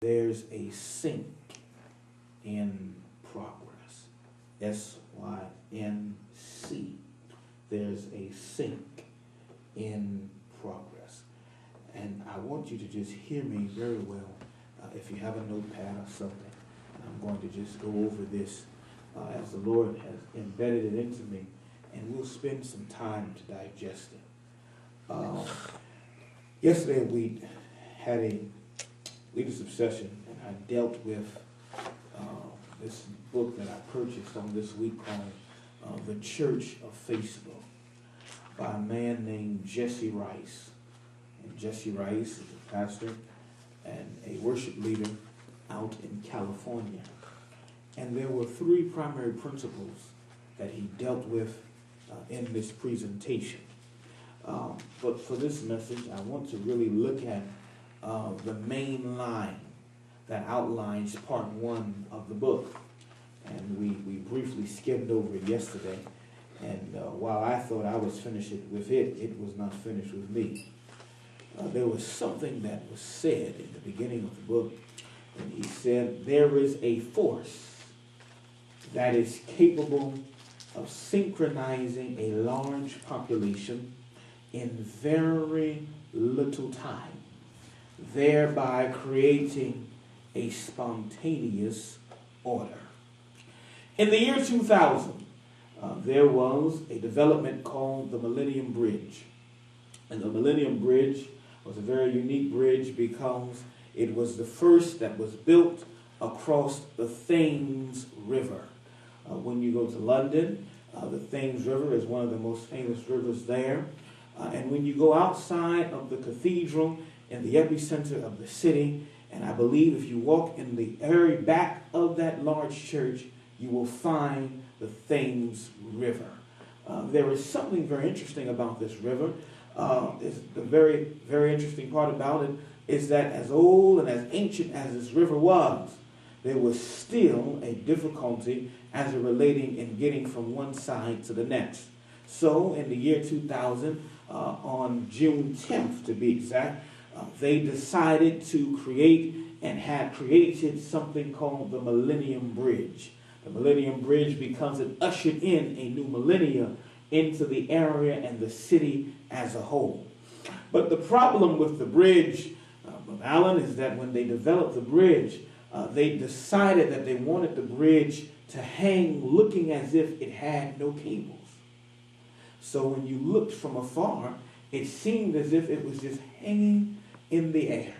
There's a sink in progress. SYNC. There's a sink in progress. And I want you to just hear me very well. If you have a notepad or something, I'm going to just go over this as the Lord has embedded it into me, and we'll spend some time to digest it. Yesterday we had a leadership session, and I dealt with this book that I purchased on this week called The Church of Facebook by a man named Jesse Rice. And Jesse Rice is a pastor and a worship leader out in California. And there were three primary principles that he dealt with in this presentation. But for this message, I want to really look at the main line that outlines part one of the book. And we briefly skimmed over it yesterday. And while I thought I was finished with it, it was not finished with me. There was something that was said in the beginning of the book. And he said, there is a force that is capable of synchronizing a large population in very little time, thereby creating a spontaneous order. In the year 2000, there was a development called the Millennium Bridge. And the Millennium Bridge was a very unique bridge because it was the first that was built across the Thames River. When you go to London, the Thames River is one of the most famous rivers there. And when you go outside of the cathedral in the epicenter of the city, and I believe if you walk in the very back of that large church, you will find the Thames River. There is something very interesting about this river. The very, very interesting part about it is that as old and as ancient as this river was, there was still a difficulty as it relating in getting from one side to the next. So in the year 2000, on June 10th to be exact, they decided to create and had created something called the Millennium Bridge. The Millennium Bridge because it ushered in a new millennia into the area and the city as a whole. But the problem with the bridge, Alan, is that when they developed the bridge, they decided that they wanted the bridge to hang looking as if it had no cables. So when you looked from afar, it seemed as if it was just hanging in the air.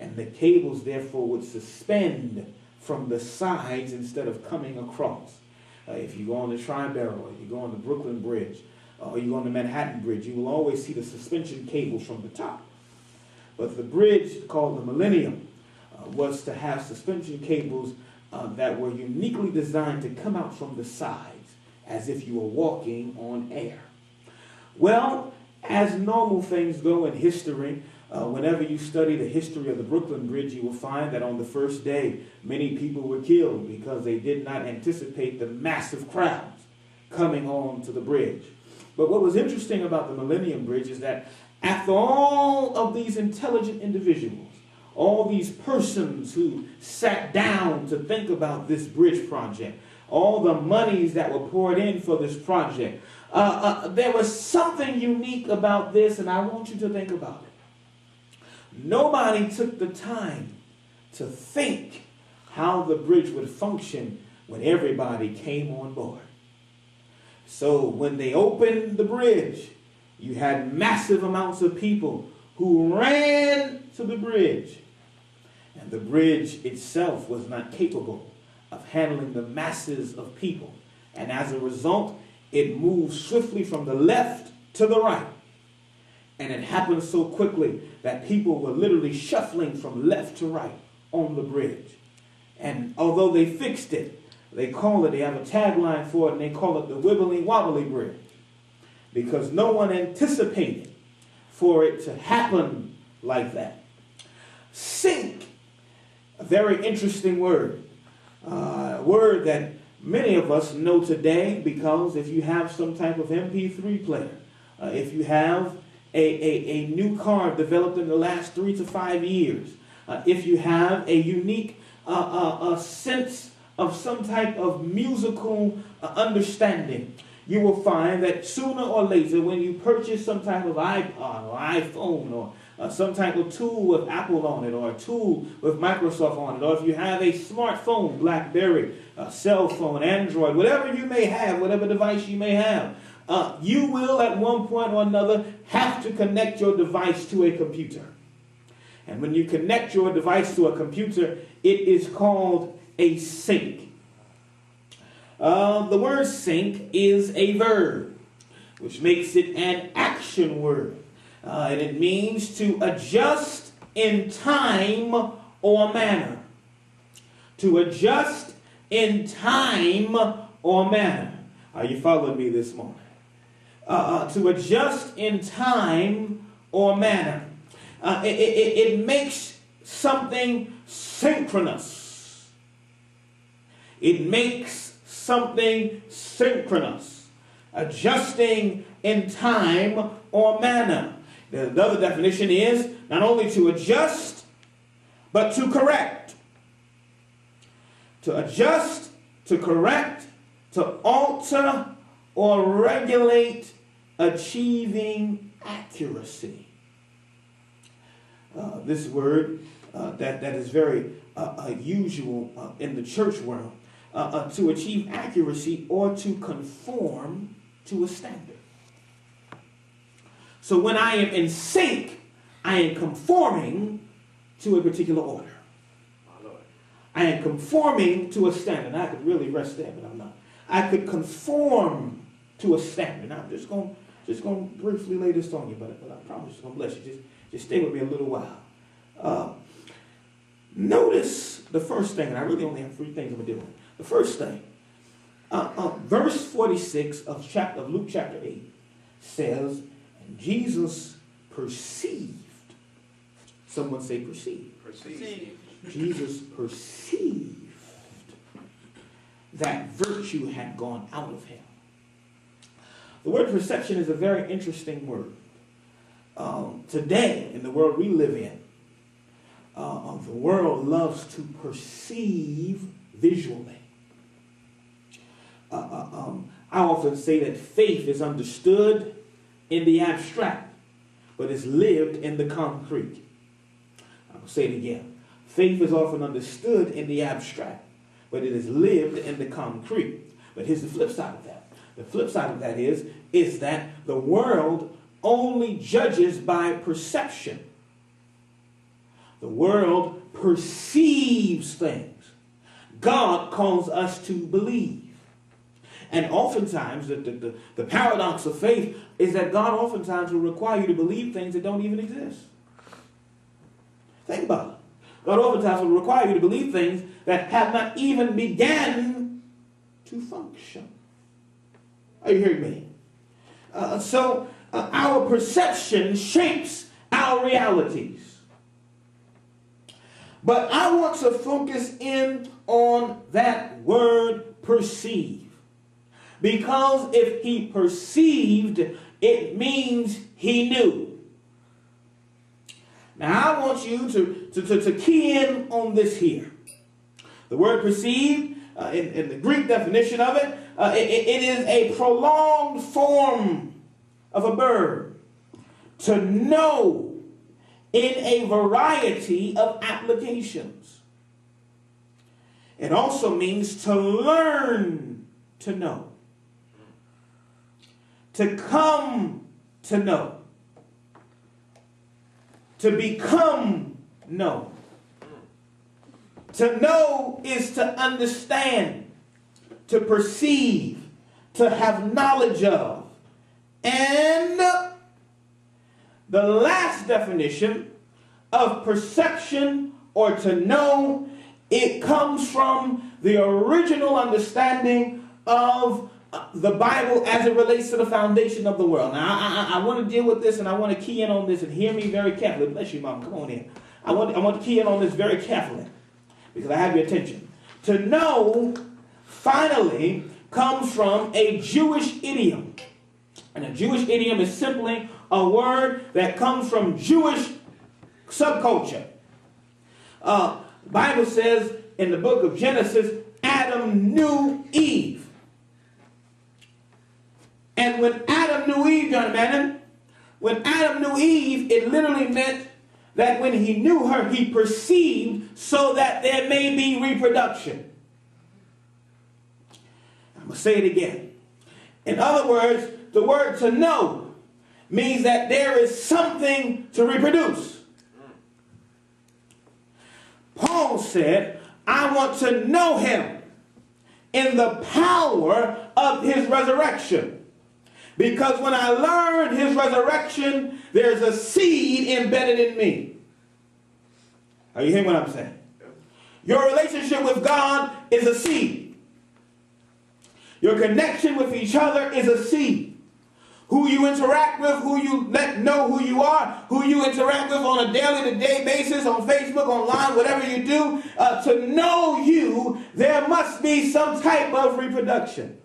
And the cables, therefore, would suspend from the sides instead of coming across. If you go on the Tri-Barrel, or you go on the Brooklyn Bridge, or you go on the Manhattan Bridge, you will always see the suspension cables from the top. But the bridge called the Millennium was to have suspension cables that were uniquely designed to come out from the sides as if you were walking on air. Well, as normal things go in history, whenever you study the history of the Brooklyn Bridge, you will find that on the first day, many people were killed because they did not anticipate the massive crowds coming on to the bridge. But what was interesting about the Millennium Bridge is that after all of these intelligent individuals, all these persons who sat down to think about this bridge project, all the monies that were poured in for this project, there was something unique about this, and I want you to think about it. Nobody took the time to think how the bridge would function when everybody came on board. So when they opened the bridge, you had massive amounts of people who ran to the bridge. And the bridge itself was not capable of handling the masses of people. And as a result, it moved swiftly from the left to the right. And it happened so quickly that people were literally shuffling from left to right on the bridge. And although they fixed it, they have a tagline for it, and they call it the Wibbly Wobbly Bridge. Because no one anticipated for it to happen like that. Sink, a very interesting word. A word that many of us know today because if you have some type of MP3 player, if you have a new car developed in the last 3 to 5 years, if you have a unique sense of some type of musical understanding, you will find that sooner or later when you purchase some type of iPod or iPhone or some type of tool with Apple on it or a tool with Microsoft on it, or if you have a smartphone, BlackBerry, a cell phone, Android, whatever you may have, whatever device you may have, you will at one point or another have to connect your device to a computer. And when you connect your device to a computer, it is called a sync. The word sync is a verb, which makes it an action word. And it means to adjust in time or manner. To adjust in time or manner. Are you following me this morning? To adjust in time or manner. It makes something synchronous. It makes something synchronous. Adjusting in time or manner. The other definition is not only to adjust, but to correct. To adjust, to correct, to alter, or regulate, achieving accuracy. This word that is very usual in the church world, to achieve accuracy or to conform to a standard. So when I am in sync, I am conforming to a particular order. I am conforming to a standard. And I could really rest there, but I'm not. I could conform to a standard. Now I'm just going to briefly lay this on you, but I promise it's going to bless you. Just stay with me a little while. Notice the first thing, and I really only have 3 things I'm going to do. The first thing, verse 46 of Luke chapter 8 says, and Jesus perceived. Someone say perceived. Perceived. Jesus perceived that virtue had gone out of him. The word perception is a very interesting word. Today, in the world we live in, the world loves to perceive visually. I often say that faith is understood in the abstract, but is lived in the concrete. I'll say it again. Faith is often understood in the abstract, but it is lived in the concrete. But here's the flip side of that. The flip side of that is that the world only judges by perception. The world perceives things. God calls us to believe. And oftentimes, the paradox of faith is that God oftentimes will require you to believe things that don't even exist. Think about it. God oftentimes will require you to believe things that have not even began to function. Are you hearing me? So our perception shapes our realities. But I want to focus in on that word perceive. Because if he perceived, it means he knew. Now I want you to key in on this here. The word perceived, in the Greek definition of it, it is a prolonged form of a verb. To know in a variety of applications. It also means to learn to know. To come to know. To become known. To know is to understand, to perceive, to have knowledge of. And the last definition of perception or to know, it comes from the original understanding of the Bible as it relates to the foundation of the world. Now, I want to deal with this and I want to key in on this and hear me very carefully. Bless you, Mom. Come on in. I want to key in on this very carefully because I have your attention. To know, finally, comes from a Jewish idiom. And a Jewish idiom is simply a word that comes from Jewish subculture. The Bible says in the book of Genesis, Adam knew Eve. And when Adam knew Eve, John Bannon, when Adam knew Eve, it literally meant that when he knew her, he perceived so that there may be reproduction. I'm going to say it again. In other words, the word to know means that there is something to reproduce. Paul said, I want to know him in the power of his resurrection. Because when I learn his resurrection, there's a seed embedded in me. Are you hearing what I'm saying? Your relationship with God is a seed. Your connection with each other is a seed. Who you interact with, who you let know who you are, who you interact with on a daily-to-day basis, on Facebook, online, whatever you do, to know you, there must be some type of reproduction.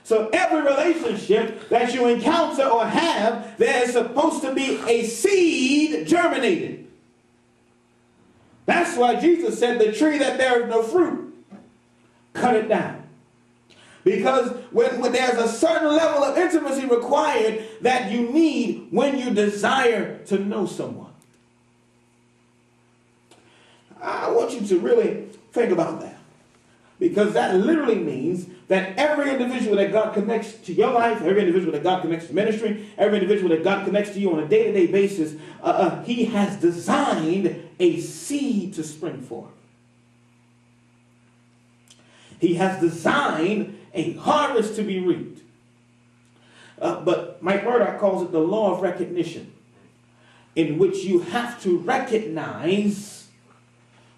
So every relationship that you encounter or have, there is supposed to be a seed germinated. That's why Jesus said, the tree that bears no fruit, cut it down. Because when there's a certain level of intimacy required that you need when you desire to know someone. I want you to really think about that. Because that literally means that every individual that God connects to your life, every individual that God connects to ministry, every individual that God connects to you on a day-to-day basis, he has designed a seed to spring forth. He has designed a harvest to be reaped. But Mike Murdoch calls it the law of recognition, in which you have to recognize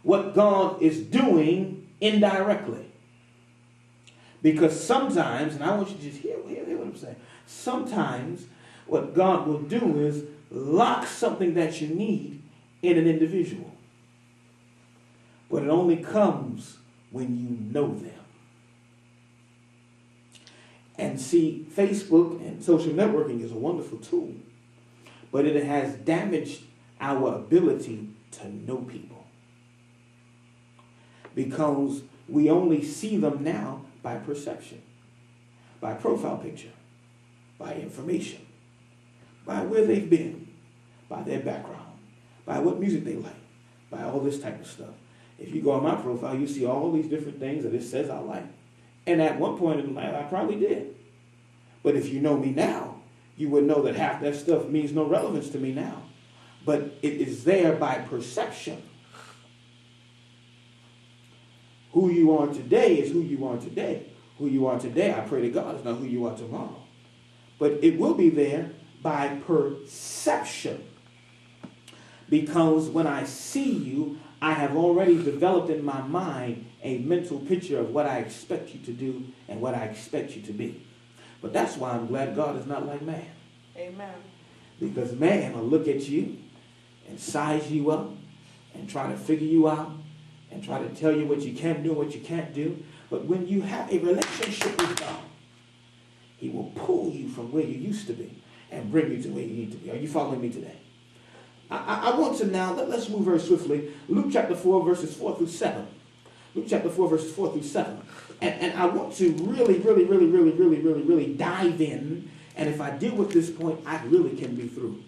what God is doing indirectly. Because sometimes, and I want you to just hear what I'm saying, sometimes what God will do is lock something that you need in an individual. But it only comes when you know them. And see, Facebook and social networking is a wonderful tool, but it has damaged our ability to know people. Because we only see them now by perception, by profile picture, by information, by where they've been, by their background, by what music they like, by all this type of stuff. If you go on my profile, you see all these different things that it says I like. And at one point in life, I probably did. But if you know me now, you would know that half that stuff means no relevance to me now. But it is there by perception. Who you are today is who you are today. Who you are today, I pray to God, is not who you are tomorrow. But it will be there by perception. Because when I see you, I have already developed in my mind a mental picture of what I expect you to do and what I expect you to be. But that's why I'm glad God is not like man. Amen. Because man will look at you and size you up and try to figure you out and try to tell you what you can do and what you can't do. But when you have a relationship with God, he will pull you from where you used to be and bring you to where you need to be. Are you following me today? I want to now, let's move very swiftly. Luke chapter 4, verses 4 through 7. Luke chapter 4, verses 4 through 7. And I want to really dive in. And if I deal with this point, I really can be through.